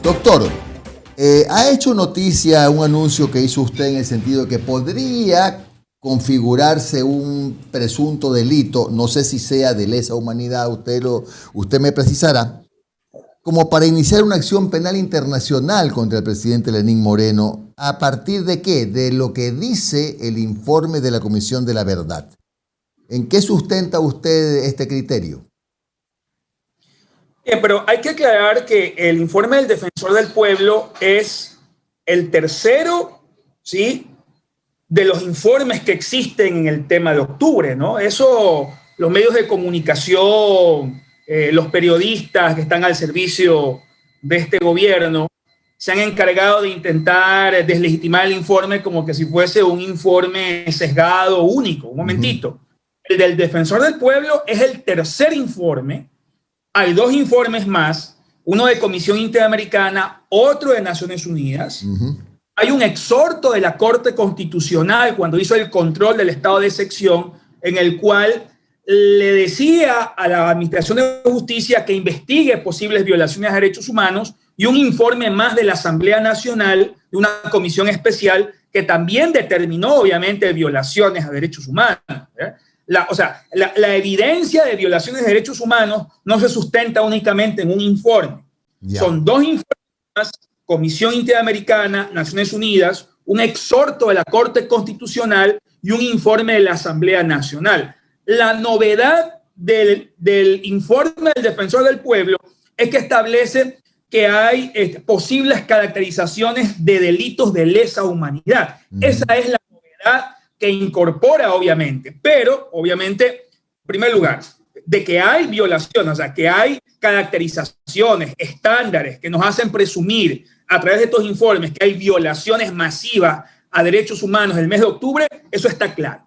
Doctor, ha hecho noticia un anuncio que hizo usted en el sentido de que podría configurarse un presunto delito, no sé si sea de lesa humanidad, usted me precisará, como para iniciar una acción penal internacional contra el presidente Lenín Moreno. ¿A partir de qué? De lo que dice el informe de la Comisión de la Verdad. ¿En qué sustenta usted este criterio? Bien, pero hay que aclarar que el informe del Defensor del Pueblo es el tercero, ¿sí?, de los informes que existen en el tema de octubre, ¿no? Eso, los medios de comunicación, los periodistas que están al servicio de este gobierno, se han encargado de intentar deslegitimar el informe como que si fuese un informe sesgado único. Un momentito. El del Defensor del Pueblo es el tercer informe. Hay dos informes más, uno de Comisión Interamericana, otro de Naciones Unidas. Hay un exhorto de la Corte Constitucional cuando hizo el control del estado de excepción, en el cual le decía a la Administración de Justicia que investigue posibles violaciones a derechos humanos, y un informe más de la Asamblea Nacional, de una comisión especial que también determinó, obviamente, violaciones a derechos humanos. La evidencia de violaciones de derechos humanos no se sustenta únicamente en un informe. Son dos informes, Comisión Interamericana, Naciones Unidas, un exhorto de la Corte Constitucional y un informe de la Asamblea Nacional. La novedad del informe del Defensor del Pueblo es que establece que hay posibles caracterizaciones de delitos de lesa humanidad. Esa es la novedad que incorpora, obviamente, pero obviamente, en primer lugar, de que hay violaciones, o sea, que hay caracterizaciones, estándares que nos hacen presumir a través de estos informes que hay violaciones masivas a derechos humanos el mes de octubre, eso está claro.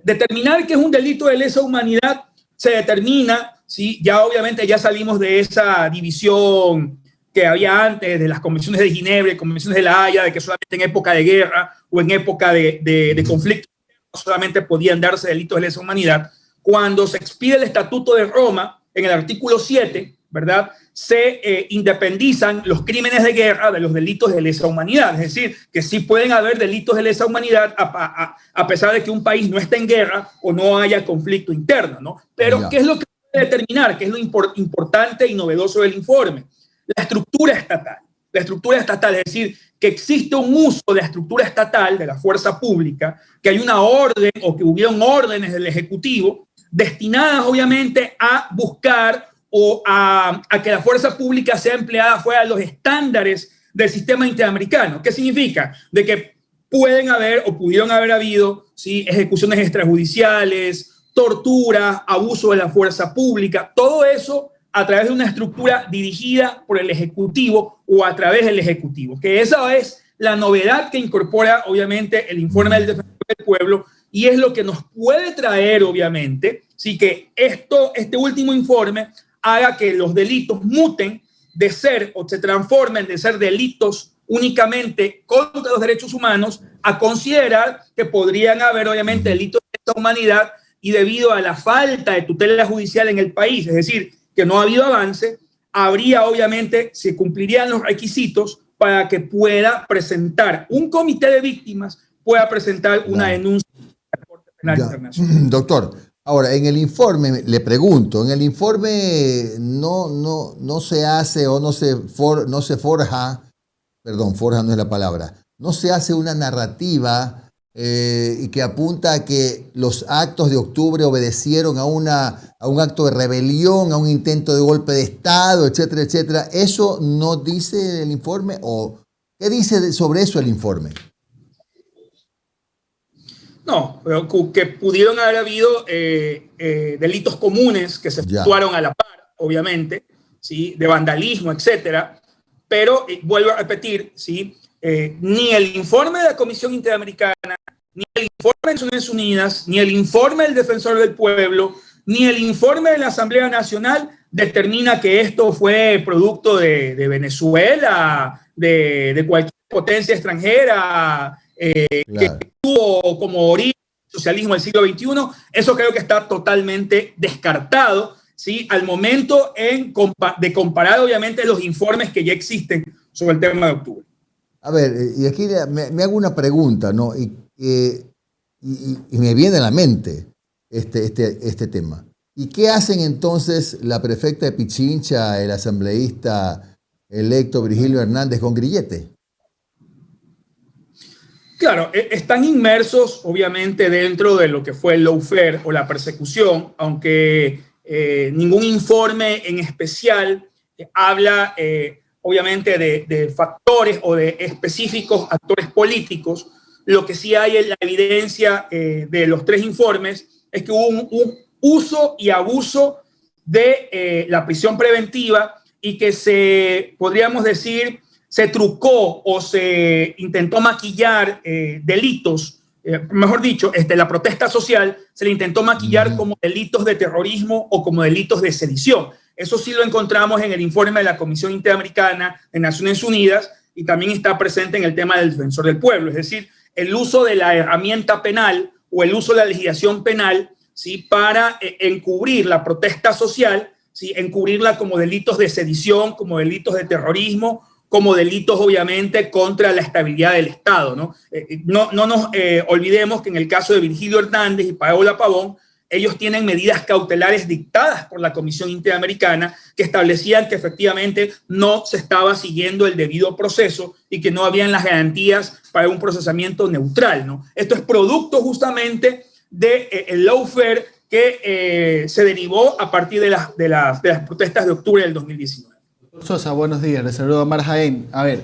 Determinar que es un delito de lesa humanidad se determina, ¿sí? Ya obviamente ya salimos de esa división que había antes de las convenciones de Ginebra y convenciones de La Haya, de que solamente en época de guerra o en época de conflicto solamente podían darse delitos de lesa humanidad. Cuando se expide el Estatuto de Roma, en el artículo 7, ¿verdad?, se independizan los crímenes de guerra de los delitos de lesa humanidad. Es decir, que sí pueden haber delitos de lesa humanidad a pesar de que un país no esté en guerra o no haya conflicto interno, ¿no? Pero, ¿qué es lo que puede determinar? ¿Qué es lo importante y novedoso del informe? La estructura estatal. La estructura estatal, es decir, que existe un uso de la estructura estatal, de la fuerza pública, que hay una orden o que hubieron órdenes del Ejecutivo destinadas obviamente a buscar o a que la fuerza pública sea empleada fuera de los estándares del sistema interamericano. ¿Qué significa? De que pueden haber o pudieron haber habido, ¿sí?, ejecuciones extrajudiciales, tortura, abuso de la fuerza pública, todo eso a través de una estructura dirigida por el Ejecutivo o a través del Ejecutivo. Que esa es la novedad que incorpora, obviamente, el informe del Defensor del Pueblo, y es lo que nos puede traer, obviamente, sí, que este último informe haga que los delitos muten de ser o se transformen de ser delitos únicamente contra los derechos humanos a considerar que podrían haber, obviamente, delitos de esta humanidad, y debido a la falta de tutela judicial en el país, es decir, que no ha habido avance, habría, obviamente, se cumplirían los requisitos para que pueda presentar un comité de víctimas, pueda presentar una denuncia a la Corte Penal Internacional. Doctor, ahora, en el informe, le pregunto, en el informe no se hace o no se forja, perdón, forja no es la palabra, no se hace una narrativa y que apunta a que los actos de octubre obedecieron a un acto de rebelión, a un intento de golpe de Estado, etcétera, etcétera. ¿Eso no dice el informe? ¿O qué dice sobre eso el informe? No, pero que pudieron haber habido delitos comunes que se efectuaron a la par, obviamente, ¿sí?, de vandalismo, etcétera. Pero vuelvo a repetir, ¿sí?, ni el informe de la Comisión Interamericana, ni el informe de Naciones Unidas, ni el informe del Defensor del Pueblo, ni el informe de la Asamblea Nacional determina que esto fue producto de Venezuela, de cualquier potencia extranjera que tuvo como origen el socialismo del siglo XXI. Eso creo que está totalmente descartado, ¿sí?, al momento de comparar, obviamente, los informes que ya existen sobre el tema de octubre. A ver, y aquí me hago una pregunta, ¿no? Y me viene a la mente este tema. ¿Y qué hacen entonces la prefecta de Pichincha, el asambleísta electo Virgilio Hernández con Grillete? Claro, están inmersos obviamente dentro de lo que fue el lawfare o la persecución, aunque ningún informe en especial habla obviamente de factores o de específicos actores políticos. Lo que sí hay en la evidencia de los tres informes es que hubo un uso y abuso de la prisión preventiva y que podríamos decir, se trucó o se intentó maquillar delitos, mejor dicho, la protesta social se le intentó maquillar como delitos de terrorismo o como delitos de sedición. Eso sí lo encontramos en el informe de la Comisión Interamericana de Naciones Unidas y también está presente en el tema del defensor del pueblo, es decir, el uso de la herramienta penal o el uso de la legislación penal, ¿sí?, para encubrir la protesta social, ¿sí?, encubrirla como delitos de sedición, como delitos de terrorismo, como delitos obviamente contra la estabilidad del Estado, ¿no? No nos olvidemos que en el caso de Virgilio Hernández y Paola Pavón, ellos tienen medidas cautelares dictadas por la Comisión Interamericana que establecían que efectivamente no se estaba siguiendo el debido proceso y que no habían las garantías para un procesamiento neutral, ¿no? Esto es producto justamente del lawfare que se derivó a partir de las protestas de octubre del 2019. Sosa, buenos días, les saludo a Mar Jaén. A ver,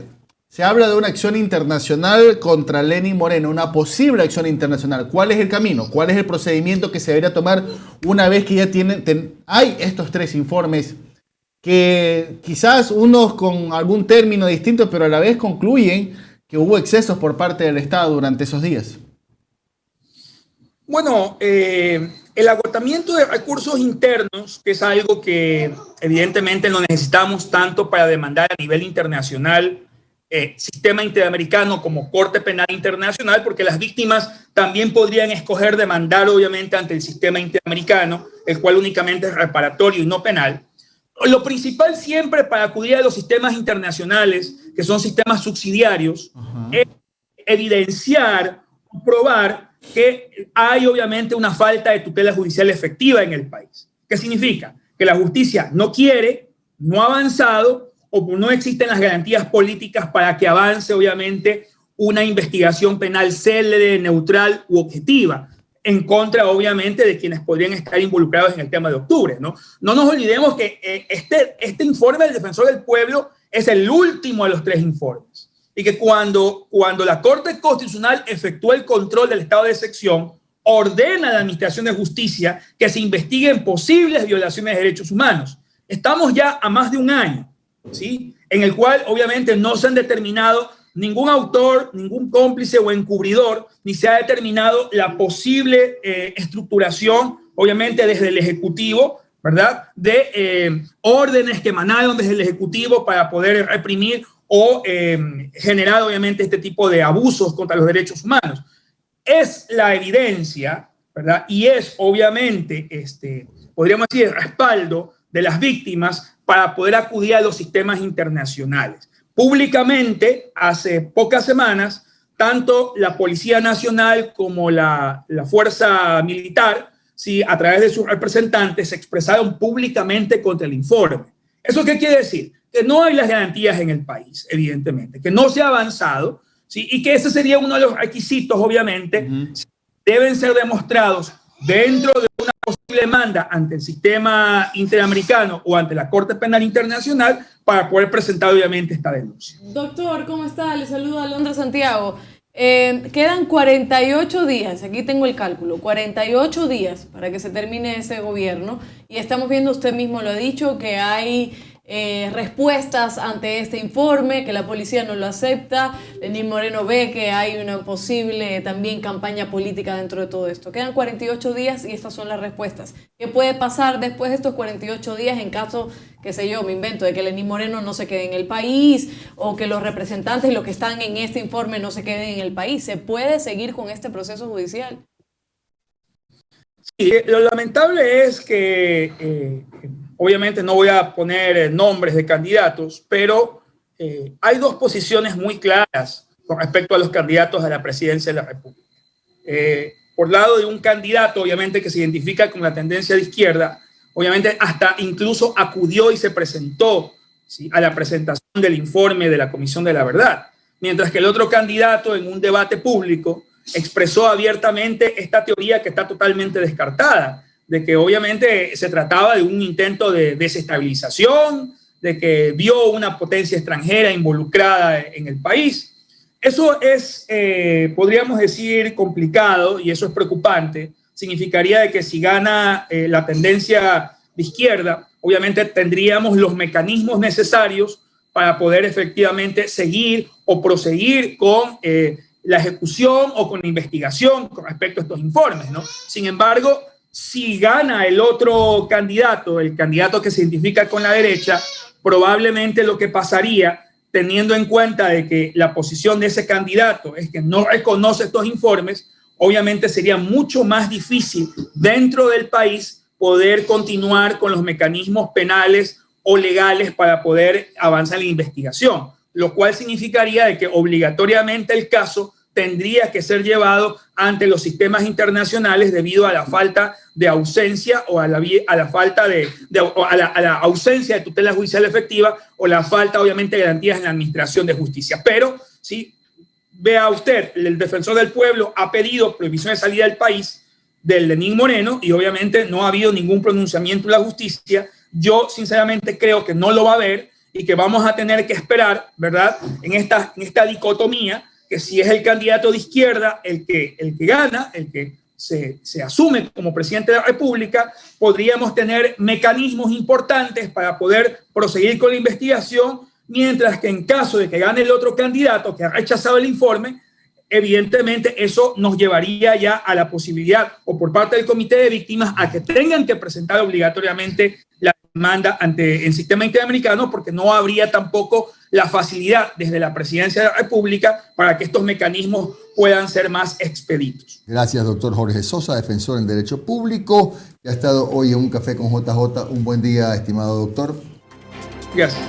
se habla de una acción internacional contra Lenín Moreno, una posible acción internacional. ¿Cuál es el camino? ¿Cuál es el procedimiento que se debería tomar una vez que ya hay estos tres informes que quizás unos con algún término distinto, pero a la vez concluyen que hubo excesos por parte del Estado durante esos días? Bueno, el agotamiento de recursos internos, que es algo que evidentemente no necesitamos tanto para demandar a nivel internacional, sistema interamericano como Corte Penal Internacional, porque las víctimas también podrían escoger demandar obviamente ante el sistema interamericano, el cual únicamente es reparatorio y no penal. Lo principal siempre para acudir a los sistemas internacionales, que son sistemas subsidiarios, es evidenciar, probar que hay obviamente una falta de tutela judicial efectiva en el país. ¿Qué significa? Que la justicia no quiere, no ha avanzado o no existen las garantías políticas para que avance obviamente una investigación penal célere, neutral u objetiva en contra obviamente de quienes podrían estar involucrados en el tema de octubre, ¿no? No nos olvidemos que este informe del Defensor del Pueblo es el último de los tres informes. Y que cuando la Corte Constitucional efectúa el control del estado de excepción, ordena a la Administración de Justicia que se investiguen posibles violaciones de derechos humanos. Estamos ya a más de un año, ¿sí?, en el cual obviamente no se han determinado ningún autor, ningún cómplice o encubridor, ni se ha determinado la posible estructuración, obviamente desde el Ejecutivo, ¿verdad?, de órdenes que emanaron desde el Ejecutivo para poder reprimir o generar obviamente este tipo de abusos contra los derechos humanos. Es la evidencia, ¿verdad?, y es obviamente, podríamos decir, el respaldo de las víctimas para poder acudir a los sistemas internacionales. Públicamente, hace pocas semanas, tanto la Policía Nacional como la Fuerza Militar, ¿sí?, a través de sus representantes, se expresaron públicamente contra el informe. ¿Eso qué quiere decir? Que no hay las garantías en el país, evidentemente, que no se ha avanzado, ¿sí?, y que ese sería uno de los requisitos, obviamente, deben ser demostrados dentro de una posible demanda ante el sistema interamericano o ante la Corte Penal Internacional para poder presentar, obviamente, esta denuncia. Doctor, ¿cómo está? Le saluda Alondra Santiago. Quedan 48 días, aquí tengo el cálculo, 48 días para que se termine ese gobierno y estamos viendo, usted mismo lo ha dicho, que hay respuestas ante este informe, que la policía no lo acepta. Lenín Moreno ve que hay una posible también campaña política dentro de todo esto. Quedan 48 días y estas son las respuestas. ¿Qué puede pasar después de estos 48 días en caso, qué sé yo, me invento, de que Lenín Moreno no se quede en el país o que los representantes y los que están en este informe no se queden en el país? ¿Se puede seguir con este proceso judicial? Sí, lo lamentable es que obviamente no voy a poner nombres de candidatos, pero hay dos posiciones muy claras con respecto a los candidatos a la presidencia de la República. Por lado de un candidato, obviamente, que se identifica con la tendencia de izquierda, obviamente hasta incluso acudió y se presentó, ¿sí?, a la presentación del informe de la Comisión de la Verdad, mientras que el otro candidato en un debate público expresó abiertamente esta teoría que está totalmente descartada, de que obviamente se trataba de un intento de desestabilización, de que vio una potencia extranjera involucrada en el país. Eso es, podríamos decir, complicado y eso es preocupante. Significaría de que si gana la tendencia de izquierda, obviamente tendríamos los mecanismos necesarios para poder efectivamente seguir o proseguir con la ejecución o con la investigación con respecto a estos informes, ¿no? Sin embargo, si gana el otro candidato, el candidato que se identifica con la derecha, probablemente lo que pasaría, teniendo en cuenta de que la posición de ese candidato es que no reconoce estos informes, obviamente sería mucho más difícil dentro del país poder continuar con los mecanismos penales o legales para poder avanzar en la investigación, lo cual significaría de que obligatoriamente el caso tendría que ser llevado ante los sistemas internacionales debido a la falta de ausencia o a la falta a la ausencia de tutela judicial efectiva o la falta, obviamente, de garantías en la administración de justicia. Pero, sí, vea usted, el defensor del pueblo ha pedido prohibición de salida del país del Lenín Moreno y obviamente no ha habido ningún pronunciamiento de la justicia. Yo, sinceramente, creo que no lo va a haber y que vamos a tener que esperar, ¿verdad?, en esta dicotomía, que si es el candidato de izquierda el que gana, el que se asume como presidente de la República, podríamos tener mecanismos importantes para poder proseguir con la investigación, mientras que en caso de que gane el otro candidato que ha rechazado el informe, evidentemente eso nos llevaría ya a la posibilidad, o por parte del Comité de Víctimas, a que tengan que presentar obligatoriamente la demanda ante el sistema interamericano, porque no habría tampoco la facilidad desde la Presidencia de la República para que estos mecanismos puedan ser más expeditos. Gracias, doctor Jorge Sosa, defensor en Derecho Público, que ha estado hoy en Un Café con JJ. Un buen día, estimado doctor. Gracias.